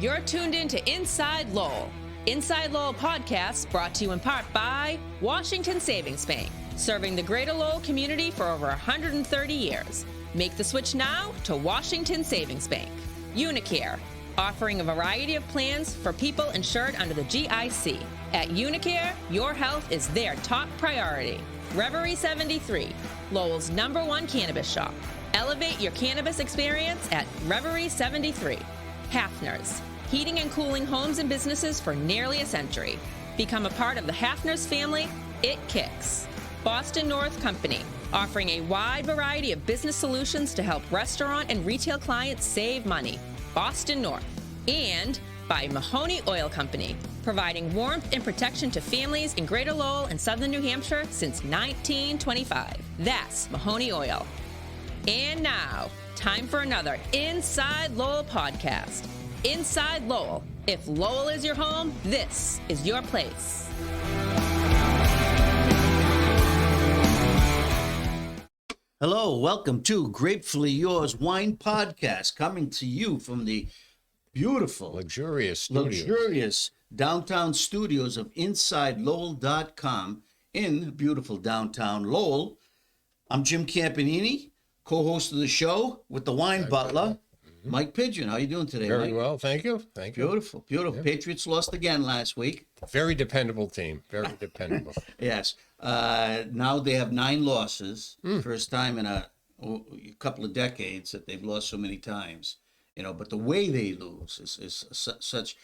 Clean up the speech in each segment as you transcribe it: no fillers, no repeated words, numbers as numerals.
You're tuned in to Inside Lowell. Inside Lowell podcast brought to you in part by Washington Savings Bank, serving the greater Lowell community for over 130 years. Make the switch now to Washington Savings Bank. Unicare, offering a variety of plans for people insured under the GIC. At Unicare, your health is their top priority. Reverie 73, Lowell's #1 cannabis shop. Elevate your cannabis experience at Reverie 73. Hafner's, heating and cooling homes and businesses for nearly a century. Become a part of the Hafner's family. It kicks. Boston North Company, offering a wide variety of business solutions to help restaurant and retail clients save money. Boston North. And by Mahoney Oil Company, providing warmth and protection to families in Greater Lowell and Southern New Hampshire since 1925. That's Mahoney Oil. And now, time for another Inside Lowell podcast. Inside Lowell. If Lowell is your home, this is your place. Hello, welcome to Grapefully Yours Wine Podcast, coming to you from the beautiful, luxurious downtown studios of InsideLowell.com in beautiful downtown Lowell. I'm Jim Campanini, co-host of the show with the wine butler, Mike Pigeon. How you doing today, Very Mike? well, thank you. Beautiful. Yeah. Patriots lost again last week. Very dependable team. Very dependable. Yes. Now they have 9 losses. First time in a couple of decades that they've lost so many times. You know, but the way they lose is such.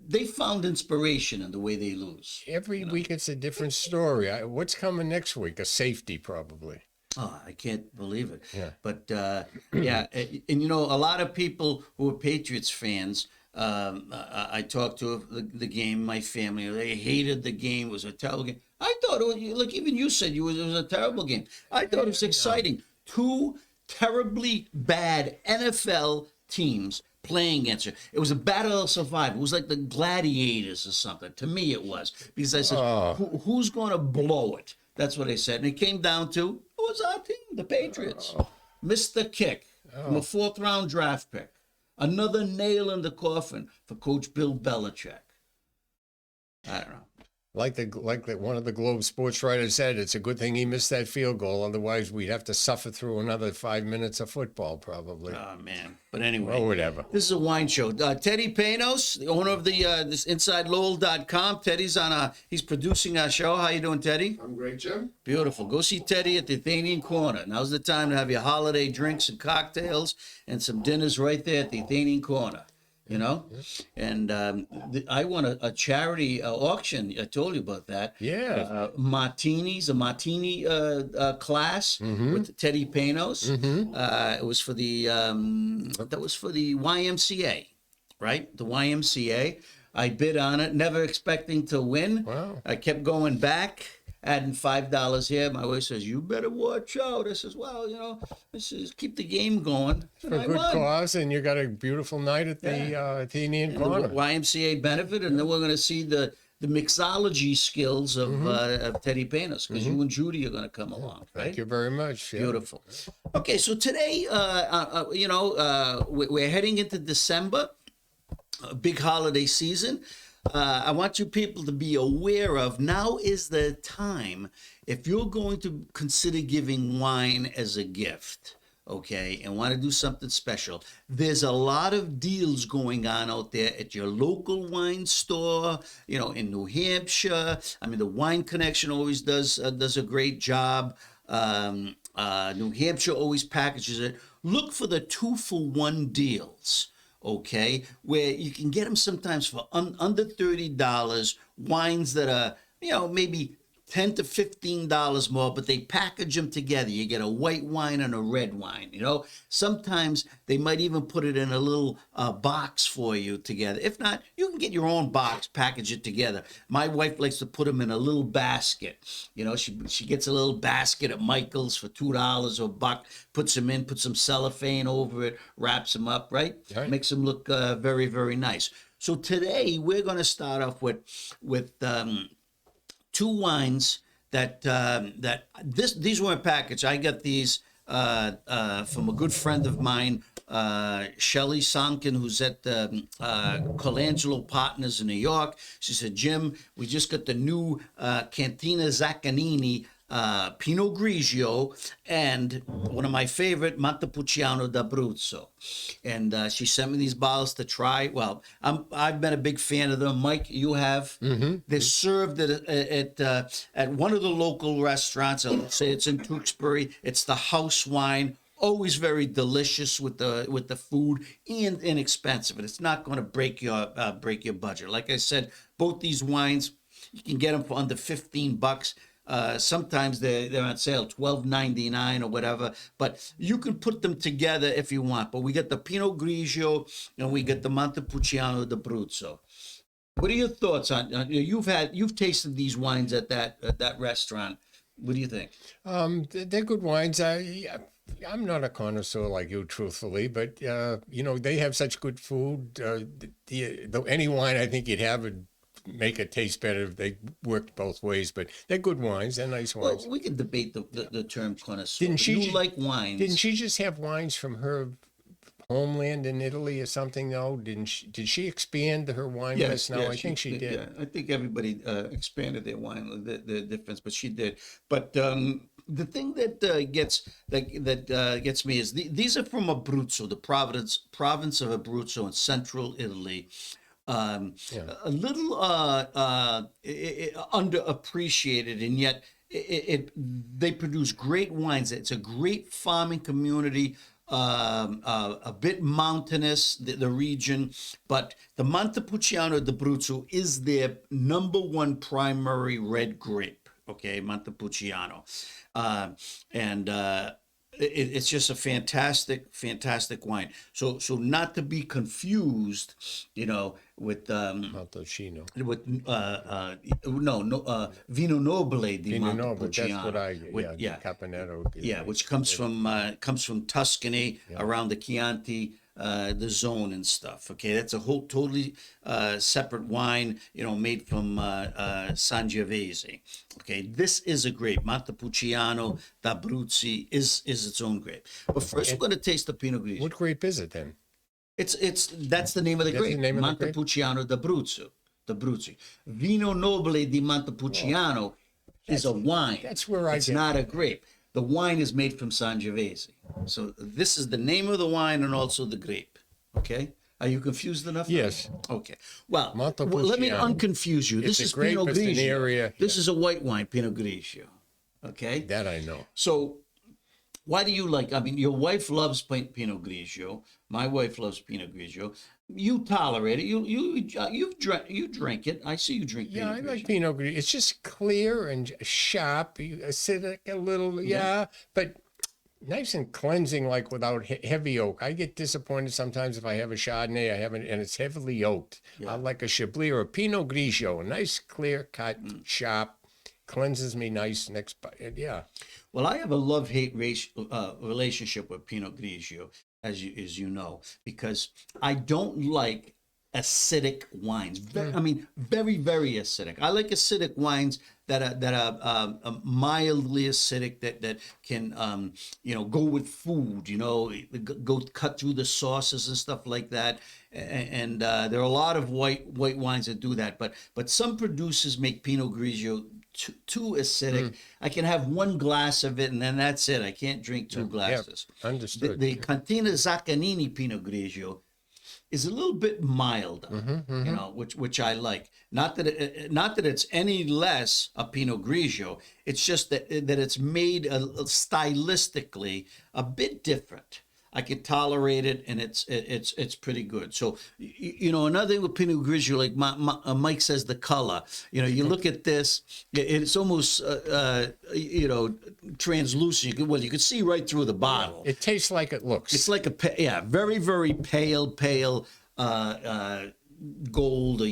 They found inspiration in the way they lose. Every week it's a different story. What's coming next week? A safety, probably. Oh, I can't believe it. Yeah. But, yeah, and you know, a lot of people who are Patriots fans, I talked to the game, my family, they hated the game. It was a terrible game. I thought, look, even you said it was a terrible game. I thought it was exciting. 2 terribly bad NFL teams playing against her. It was a battle of survival. It was like the gladiators or something. To me, it was. Because I said, who's going to blow it? That's what I said. And it came down to, it was our team, the Patriots. Missed the kick from a 4th-round draft pick. Another nail in the coffin for Coach Bill Belichick. I don't know. Like one of the Globe sports writers said, it's a good thing he missed that field goal. Otherwise, we'd have to suffer through another 5 minutes of football, probably. Oh, man. But anyway. Well, whatever. This is a wine show. Teddy Panos, the owner of this InsideLowell.com. Teddy's he's producing our show. How you doing, Teddy? I'm great, Jim. Beautiful. Go see Teddy at the Athenian Corner. Now's the time to have your holiday drinks and cocktails and some dinners right there at the Athenian Corner. You know, and I won a charity auction. I told you about that. Yeah. Martinis, a martini class with Teddy Panos. It was for the that was for the YMCA, right? The YMCA. I bid on it, never expecting to win. Wow. I kept going back, adding $5 here. My wife says, "You better watch out." I says, "Well, you know, this is keep the game going." For a good cause, and you got a beautiful night at the Athenian Corner. The YMCA benefit, and then we're going to see the mixology skills of Teddy Panos, because you and Judy are going to come along, right? Thank you very much. Yeah. Beautiful. Okay, so today, you know, we're heading into December, a big holiday season. I want you people to be aware of, now is the time, if you're going to consider giving wine as a gift, okay, and want to do something special, there's a lot of deals going on out there at your local wine store, you know, in New Hampshire. I mean, the Wine Connection always does a great job. New Hampshire always packages it. Look for the 2-for-1 deals. Okay, where you can get them sometimes for under $30, wines that are, you know, maybe $10 to $15 more, but they package them together. You get a white wine and a red wine, you know. Sometimes they might even put it in a little box for you together. If not, you can get your own box, package it together. My wife likes to put them in a little basket. You know, she gets a little basket at Michael's for $2 or $1, puts them in, puts some cellophane over it, wraps them up, right? Makes them look very, very nice. So today we're going to start off with 2 wines that these weren't packaged. I got these from a good friend of mine, Shelley Sonkin, who's at Colangelo Partners in New York. She said, Jim, we just got the new Cantina Zaccagnini Pinot Grigio, and one of my favorite, Montepulciano d'Abruzzo. And she sent me these bottles to try. Well, I've been a big fan of them. Mike, you have? Mm-hmm. They're served at one of the local restaurants. I'll say it's in Tewksbury. It's the house wine. Always very delicious with the food and inexpensive. And it's not going to break your budget. Like I said, both these wines, you can get them for under $15. Sometimes they're on sale, $12.99 or whatever. But you can put them together if you want. But we get the Pinot Grigio and we get the Montepulciano d'Abruzzo. What are your thoughts on? You've tasted these wines at that restaurant. What do you think? They're good wines. I'm not a connoisseur like you, truthfully, but they have such good food. Any wine I think you'd have would make it taste better if they worked both ways. But they're good wines. They're nice wines. Well, we can debate the term connoisseur. You like wines? Didn't she just have wines from her homeland in Italy or something? Though did she expand her wine list now? I think she did. Yeah, I think everybody expanded their wine, the difference, but she did. But the thing that gets me is these are from Abruzzo, the province of Abruzzo in central Italy. A little underappreciated, and yet they produce great wines. It's a great farming community. A bit mountainous, the region, but the Montepulciano d'Abruzzo is their number one primary red grape. Okay, Montepulciano, and it's just a fantastic wine. So not to be confused, with Montalcino. With Vino Nobile di Vino Nobile, Montepulciano. that's what Caponetto. Yeah, which comes from Tuscany, around the Chianti, the zone and stuff. Okay, that's a whole totally separate wine, made from Sangiovese. Okay, this is a grape. Montepulciano d'Abruzzo is its own grape. But first, we're going to taste the Pinot Grigio. What grape is it then? That's the name of the grape. Montepulciano d'Abruzzo. Vino Nobile di Montepulciano is a wine. That's where it's not a grape. The wine is made from Sangiovese. So this is the name of the wine and also the grape. Okay? Are you confused enough? Yes. Okay. Well, let me unconfuse you. This is Pinot Grigio. This is a white wine, Pinot Grigio. Okay? That I know. So why do you like? I mean, your wife loves Pinot Grigio. My wife loves Pinot Grigio. You tolerate it. You drink it. I see you drink Pinot Grigio. Yeah, I like Pinot Grigio. It's just clear and sharp, acidic a little, but nice and cleansing, like without heavy oak. I get disappointed sometimes if I have a Chardonnay, and it's heavily oaked. Yeah. I like a Chablis or a Pinot Grigio, a nice, clear cut, sharp, cleanses me nice next bite. Yeah. Well, I have a love-hate relationship with Pinot Grigio, as you know, because I don't like acidic wines. I mean, very, very acidic. I like acidic wines that are mildly acidic, that can go with food. Go cut through the sauces and stuff like that. And there are a lot of white wines that do that. But some producers make Pinot Grigio too acidic. I can have one glass of it and then that's it. I can't drink two glasses. Yeah, understood. The Cantina Zaccagnini Pinot Grigio is a little bit milder, which I like. Not that it's any less a Pinot Grigio. It's just that it's made stylistically a bit different. I can tolerate it, and it's pretty good. So, another thing with Pinot Grigio, like Mike says, the color. You look at this, it's almost translucent. You can see right through the bottle. It tastes like it looks. It's like very, very pale gold.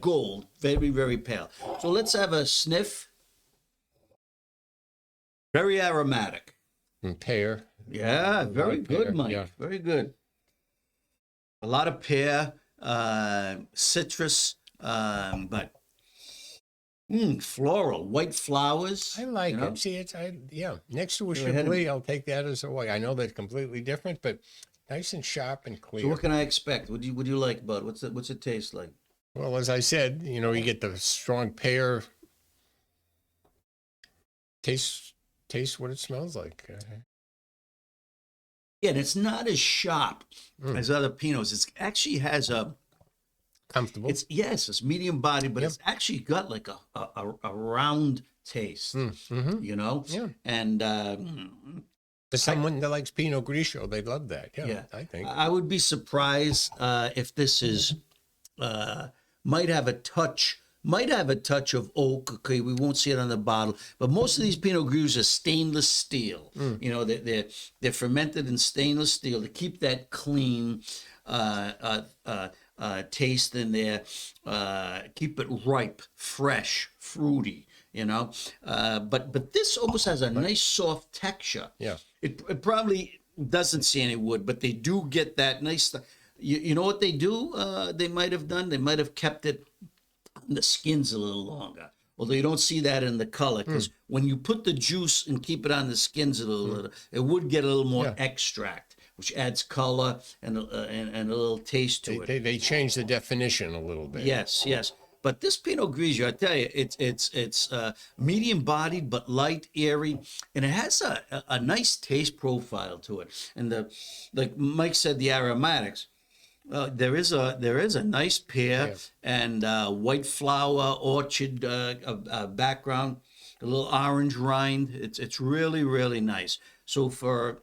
Gold, very, very pale. So let's have a sniff. Very aromatic. And pear. Yeah, very good, pear. Mike. Yeah. Very good. A lot of pear, citrus, but Floral, white flowers. I like you know? it. See, next to a You're ahead of me. Chablis, I'll take that as a white. I know that's completely different, but nice and sharp and clear. So what can I expect? What do you like, Bud? What's it taste like? Well, as I said, you get the strong pear. Taste what it smells like. Yeah, and it's not as sharp as other Pinots. It actually has a Comfortable. It's medium body, but it's actually got like a round taste. Yeah. And For someone that likes Pinot Grigio, they'd love that. Yeah, I think. I would be surprised if this is might have a touch of oak. Okay, we won't see it on the bottle, but most of these Pinot Grigios are stainless steel. They're fermented in stainless steel to keep that clean taste in there, keep it ripe, fresh, fruity. But this almost has a nice soft texture. Yeah. It probably doesn't see any wood, but they do get that nice. You know what they do? They might have done. They might have kept it on the skins a little longer. Although you don't see that in the color, because when you put the juice and keep it on the skins a little, it would get a little more extract, which adds color and a little taste to it. They change the definition a little bit. Yes. But this Pinot Grigio, I tell you, it's medium bodied but light, airy, and it has a nice taste profile to it. And like Mike said, the aromatics. There is a nice pear and white flower orchard background, a little orange rind. It's really, really nice. So for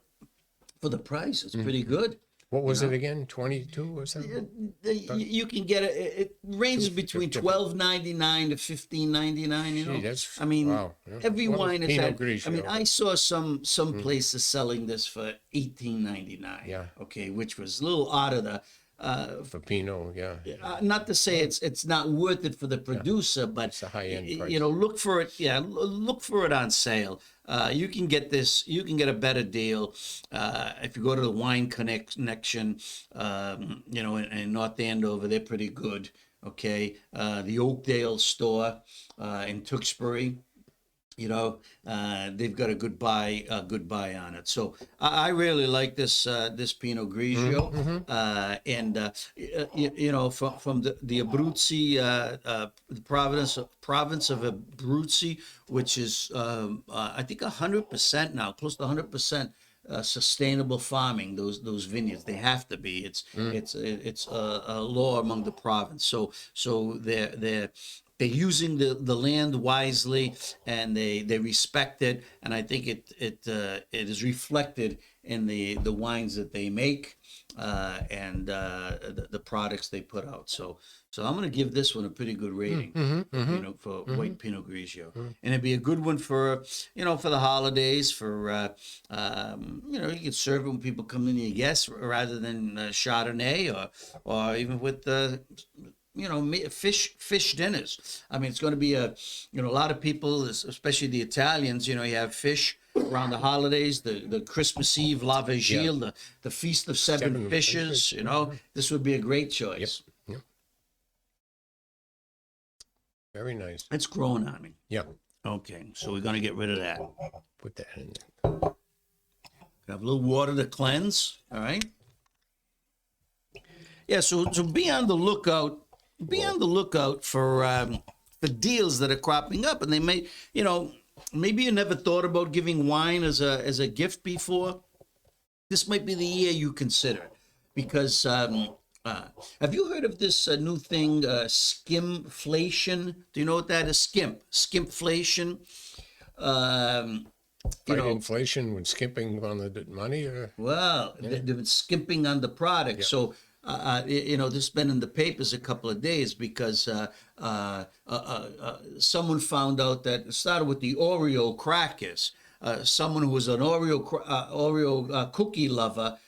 the price, it's pretty good. What was it again? 22 or something? You can get it. It ranges between $12.99 to $15.99. Wow. Yeah. Every wine is Pinot that. Grigio. I saw some places selling this for $18.99. Yeah. Okay, which was a little out of the. For Pinot, Not to say it's not worth it for the producer, but it's a high-end price. look for it. Yeah, look for it on sale. You can get this. You can get a better deal if you go to the Wine Connection. In North Andover, they're pretty good. Okay, the Oakdale store in Tewksbury. They've got a good buy on it. So I really like this Pinot Grigio, from the Abruzzi, the province of Abruzzi, which is I think 100% now, close to 100%. Sustainable farming. Those vineyards, they have to be. It's a law among the province. So they're using the land wisely, and they respect it, and I think it is reflected in the wines that they make and the products they put out. So I'm going to give this one a pretty good rating for white Pinot Grigio, and it'd be a good one for for the holidays. For you can serve it when people come in, guests, rather than Chardonnay or even with fish dinners. It's going to be a lot of people, especially the Italians. You have fish around the holidays, the Christmas Eve, La Vigile, the Feast of Seven Fishes. This would be a great choice. Yep. Very nice. It's growing on me. Yeah. Okay, so we're going to get rid of that. Put that in there. Have a little water to cleanse. All right. Yeah. So be on the lookout. Be on the lookout for deals that are cropping up, and they may, maybe you never thought about giving wine as a gift before. This might be the year you consider it, because have you heard of this new thing, skimflation? Do you know what that is? Skimpflation. Inflation when skimping on the money, or they've been skimping on the product. Yeah. So this has been in the papers a couple of days because someone found out that it started with the Oreo crackers. Someone who was an Oreo cookie lover,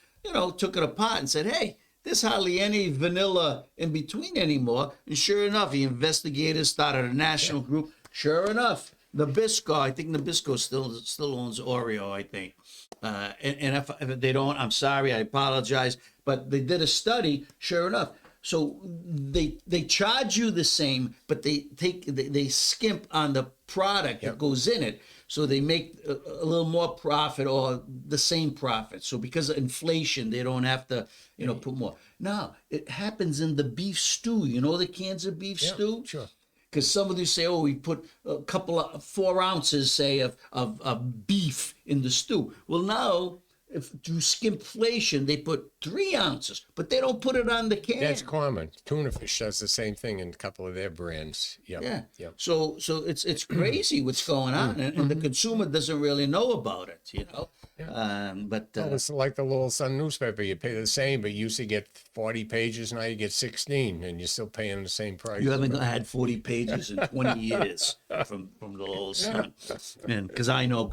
took it apart and said, "Hey, there's hardly any vanilla in between anymore." And sure enough, the investigators started a national group. Sure enough, Nabisco, I think Nabisco still owns Oreo, I think. And if they don't, I'm sorry, I apologize. But they did a study, sure enough. So they charge you the same, but they skimp on the product that goes in it. So they make a little more profit or the same profit. So because of inflation, they don't have to, put more. Now, it happens in the beef stew. You know the cans of beef stew? Sure. Because some of you say, we put a couple of 4 ounces, say, of beef in the stew. Well, now, if through skimpflation, they put 3 ounces, but they don't put it on the can. That's common. Tuna fish does the same thing in a couple of their brands. Yeah. So it's crazy what's going on, and the consumer doesn't really know about it, But it's like the Lowell Sun newspaper. You pay the same, but you used to get 40 pages. Now you get 16, and you're still paying the same price. You haven't had 40 pages in 20 years from the Lowell Sun, and because I know.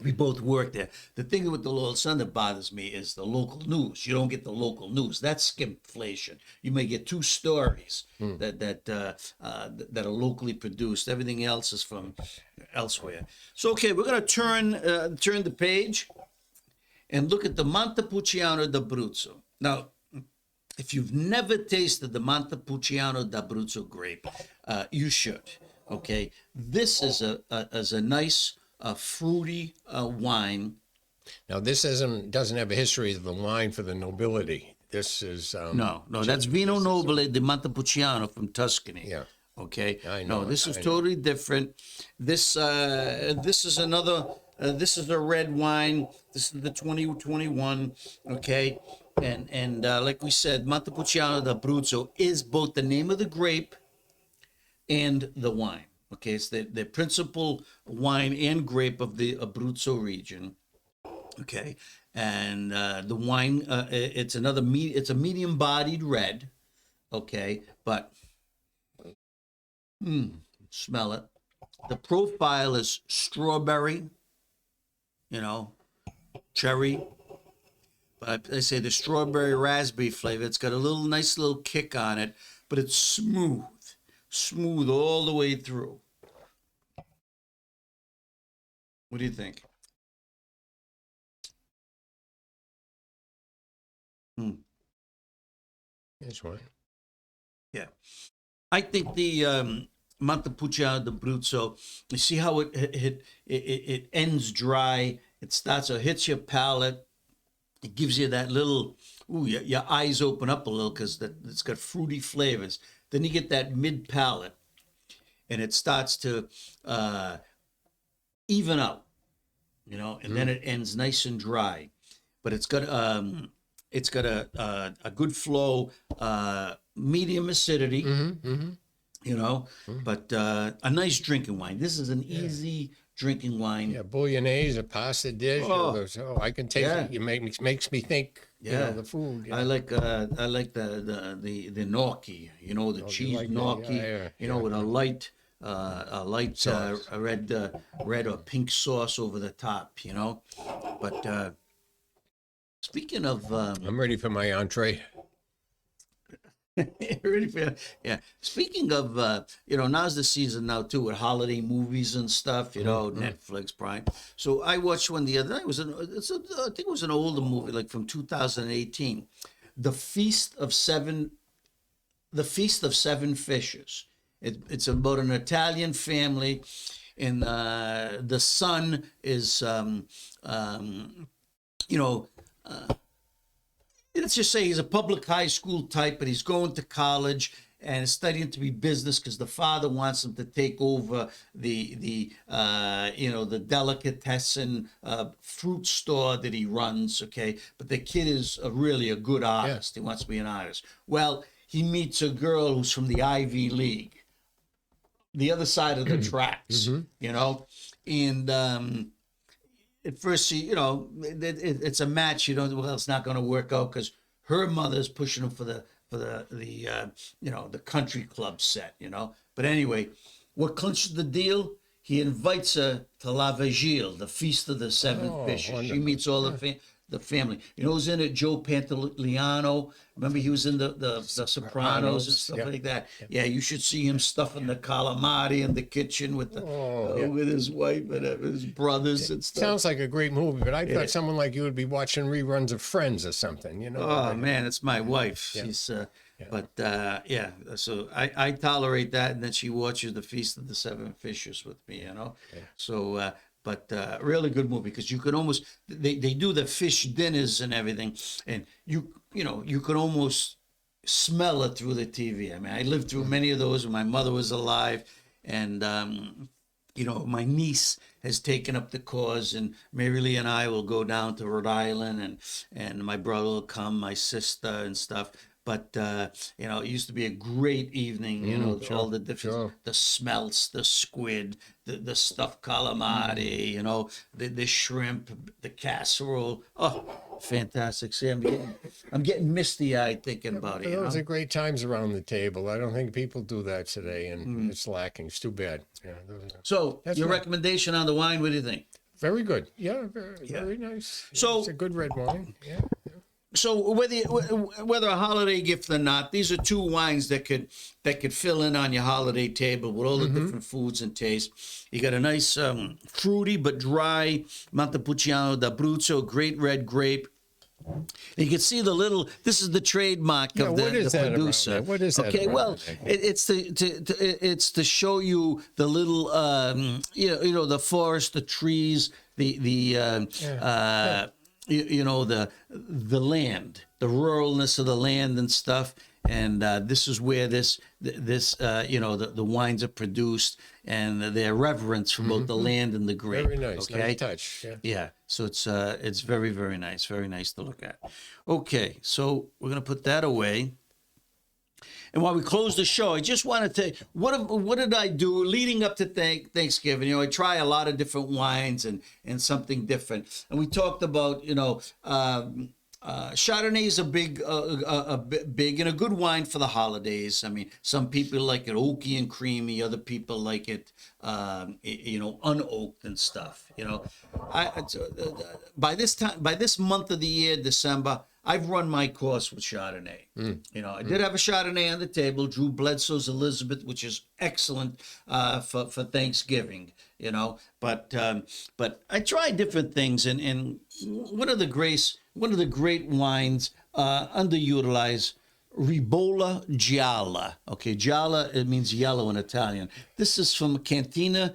We both work there. The thing with the Lowell Sun that bothers me is the local news. You don't get the local news. That's skimpflation. You may get 2 stories that are locally produced. Everything else is from elsewhere. So, okay, we're going to turn the page and look at the Montepulciano d'Abruzzo. Now, if you've never tasted the Montepulciano d'Abruzzo grape, you should. Okay, this is a nice. Fruity wine. Now, this doesn't have a history of the wine for the nobility. This is no. That's Vino Nobile di Montepulciano from Tuscany. Yeah. Okay. I know. No, this is totally different. This is another. This is a red wine. This is the 2021. Okay. And like we said, Montepulciano d'Abruzzo is both the name of the grape and the wine. Okay, it's the principal wine and grape of the Abruzzo region. Okay, and the wine, it's a medium-bodied red. Okay, but smell it. The profile is strawberry, cherry. But I say the strawberry raspberry flavor. It's got a nice little kick on it, but it's smooth all the way through. What do you think? This one. Yeah. I think the Montepulciano d'Abruzzo, you see how it ends dry, it hits your palate, it gives you that little, your eyes open up a little because it's got fruity flavors. Then you get that mid palate, and it starts to even out, and then it ends nice and dry. But it's got a good flow, medium acidity, but a nice drinking wine. This is an easy drinking wine. Yeah, bolognese, a pasta dish. I can taste it. It makes me think. The food. Yeah. I like the gnocchi. The cheese gnocchi. With a light red or pink sauce over the top. But speaking of, I'm ready for my entree. Speaking of, now's the season now too with holiday movies and stuff. Netflix, Prime. So I watched one the other night. I think it was an older movie, like from 2018, The Feast of Seven Fishes. It's about an Italian family, and the son is, let's just say he's a public high school type, but he's going to college and studying to be business because the father wants him to take over the delicatessen fruit store that he runs. Okay, but the kid is really a good artist. He wants to be an artist. Well, he meets a girl who's from the Ivy League, the other side of the tracks. And at first, it's a match. It's not going to work out because her mother's pushing him for the country club set. But anyway, what clinches the deal? He invites her to La Vigile, the Feast of the Seven Fishes. Wonderful. She meets all the family. Who's in it? Joe Pantoliano. Remember, he was in the Sopranos and stuff like that. Yeah, you should see him stuffing the calamari in the kitchen with his wife and his brothers and stuff. Sounds like a great movie, but I thought someone like you would be watching reruns of Friends or something. Oh man, it's my wife. But yeah, so I tolerate that, and then she watches the Feast of the Seven Fishes with me, you know. So, but really good movie because you could almost they do the fish dinners and everything, and you know you could almost smell it through the TV. I mean, I lived through many of those when my mother was alive, and you know, my niece has taken up the cause, and Mary Lee and I will go down to Rhode Island, and my brother will come, my sister and stuff. But you know, it used to be a great evening. You know, all the different the smelts, the squid, the stuffed calamari. You know, the shrimp, the casserole. Oh, fantastic! See, I'm getting misty eyed thinking about it. Those are great times around the table. I don't think people do that today, and it's lacking. It's too bad. Yeah. So, your recommendation on the wine? What do you think? Very good. Yeah, very nice. So it's a good red wine. Yeah. So whether a holiday gift or not, these are two wines that could fill in on your holiday table with all the different foods and tastes. You got a nice fruity but dry Montepulciano d'Abruzzo, great red grape. You can see the little. This is the trademark of the producer. What is that? Okay, well, it's to show you the little, you know, the forest, the trees, you know, the land, the ruralness of the land and stuff. And this is where this you know, the wines are produced, and their reverence for both the land and the grape. Very nice. Okay? Nice touch. Yeah. So it's very, very nice to look at. Okay, so we're gonna put that away. And while we close the show, I just wanted to what did I do leading up to Thanksgiving? You know, I try a lot of different wines and something different. And we talked about, you know, Chardonnay is a big and a good wine for the holidays. I mean, some people like it oaky and creamy. Other people like it, you know, unoaked and stuff. You know, by this month of the year, December, I've run my course with Chardonnay. You know, I did have a Chardonnay on the table, Drew Bledsoe's Elizabeth, which is excellent for Thanksgiving. You know, but I tried different things, and one of the great wines underutilized, Ribolla Gialla. Okay, Gialla, it means yellow in Italian. This is from Cantina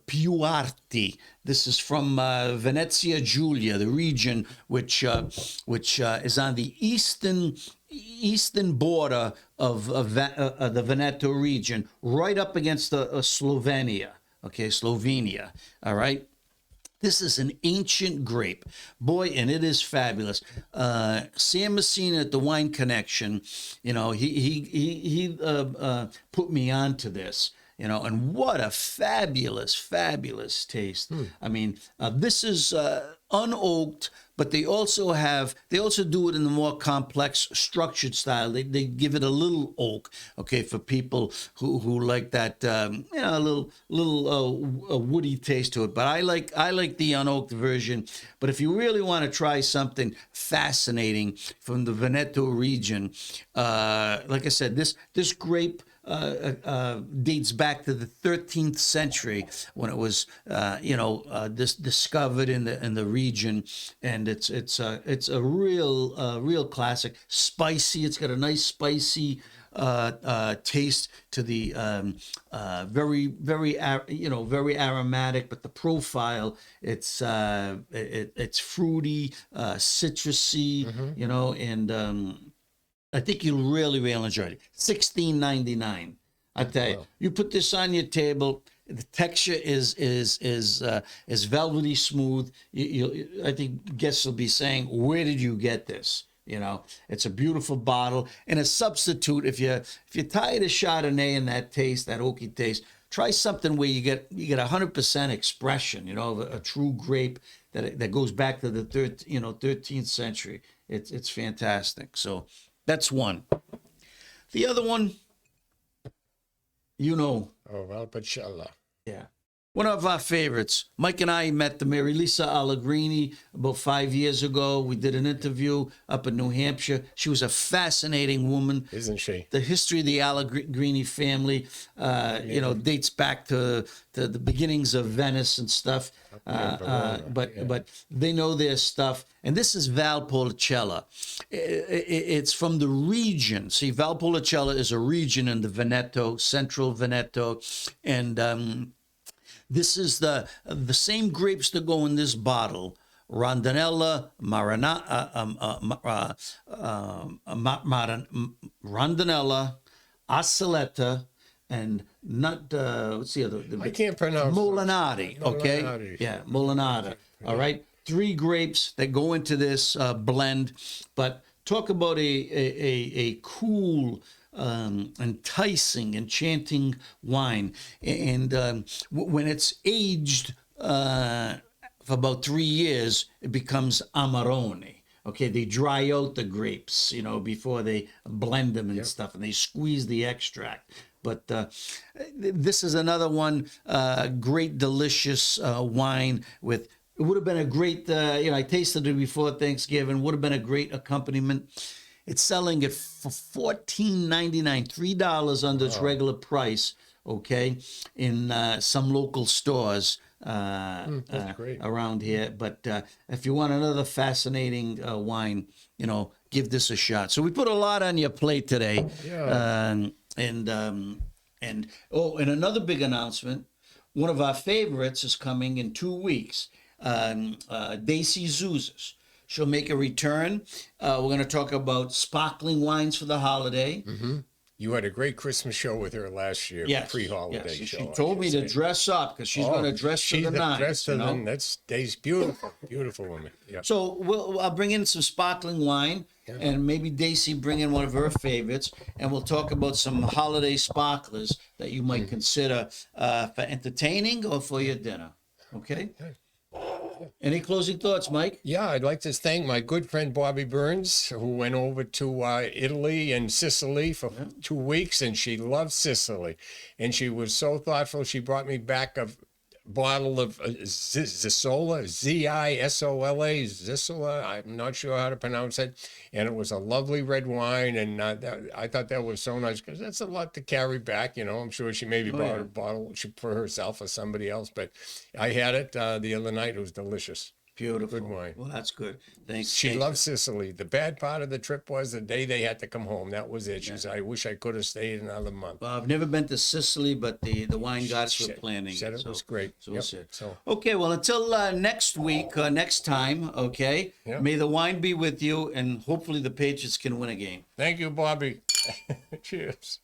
Piuarti. This is from Venezia Giulia, the region which is on the eastern border of the Veneto region, right up against Slovenia. Okay, Slovenia. All right. This is an ancient grape, boy, and it is fabulous. Sam Messina at the Wine Connection, you know, he put me onto this, you know, and what a fabulous taste. I mean, this is unoaked, but they also do it in the more complex structured style. They give it a little oak, okay, for people who like that, you know, a little a woody taste to it. But I like the unoaked version. But if you really want to try something fascinating from the Veneto region, like I said, this grape dates back to the 13th century when it was, you know, discovered in the region, and it's a real classic. Spicy. It's got a nice spicy taste to the very aromatic, but the profile it's fruity, citrusy, you know, and I think you'll really enjoy it. $16.99. I tell you, you put this on your table. The texture is velvety smooth. I think guests will be saying, "Where did you get this?" You know, it's a beautiful bottle and a substitute. If you're tired of Chardonnay and that taste, that oaky taste, try something where you get 100% expression. You know, a true grape that goes back to the 13th century. It's fantastic. So that's one. The other one, you know. Oh, Valpolicella. Yeah. One of our favorites. Mike and I met the Mary Lisa Allegrini about 5 years ago. We did an interview up in New Hampshire. She was a fascinating woman. Isn't she? The history of the Allegrini family, dates back to the beginnings of Venice and stuff. But they know their stuff. And this is Valpolicella. It's from the region. See, Valpolicella is a region in the Veneto, central Veneto, and this is the same grapes that go in this bottle: Rondinella, Rondinella, Asaletta, and what's the other? I can't pronounce Molinari. Okay, Molinari. yeah, Molinari. All right, 3 grapes that go into this blend. But talk about a cool, enticing, enchanting wine. And when it's aged for about 3 years, it becomes Amarone. Okay, they dry out the grapes, before they blend them and stuff, and they squeeze the extract. But this is another one, great, delicious wine with. It would have been a great, I tasted it before Thanksgiving. Would have been a great accompaniment. It's selling it for $14.99, $3 under its regular price, okay, in some local stores around here. But if you want another fascinating wine, give this a shot. So we put a lot on your plate today. Yeah. And another big announcement. One of our favorites is coming in 2 weeks. Daisy Zouzas. She'll make a return. We're going to talk about sparkling wines for the holiday. Mm-hmm. You had a great Christmas show with her last year, pre-holiday show. She told me to dress up because she's going to dress to the nines. That's Daisy, beautiful, beautiful woman. Yeah. So I'll bring in some sparkling wine, and maybe Daisy bring in one of her favorites, and we'll talk about some holiday sparklers that you might consider for entertaining or for your dinner. Okay? Any closing thoughts, Mike? Yeah, I'd like to thank my good friend Bobby Burns, who went over to Italy and Sicily for 2 weeks, and she loved Sicily. And she was so thoughtful. She brought me back a bottle of Zisola, Zisola, Zisola. I'm not sure how to pronounce it. And it was a lovely red wine, and I thought that was so nice because that's a lot to carry back. I'm sure she maybe bought a bottle for herself or somebody else, but I had it the other night. It was delicious. Beautiful. Good wine. Well, that's good. Thanks. She loved Sicily. The bad part of the trip was the day they had to come home. That was it. She said, I wish I could have stayed another month. Well, I've never been to Sicily, but the wine gods were planning. Said it was great. So we'll see. Okay, well, until next week, next time, okay? Yep. May the wine be with you, and hopefully the Patriots can win a game. Thank you, Bobby. Cheers.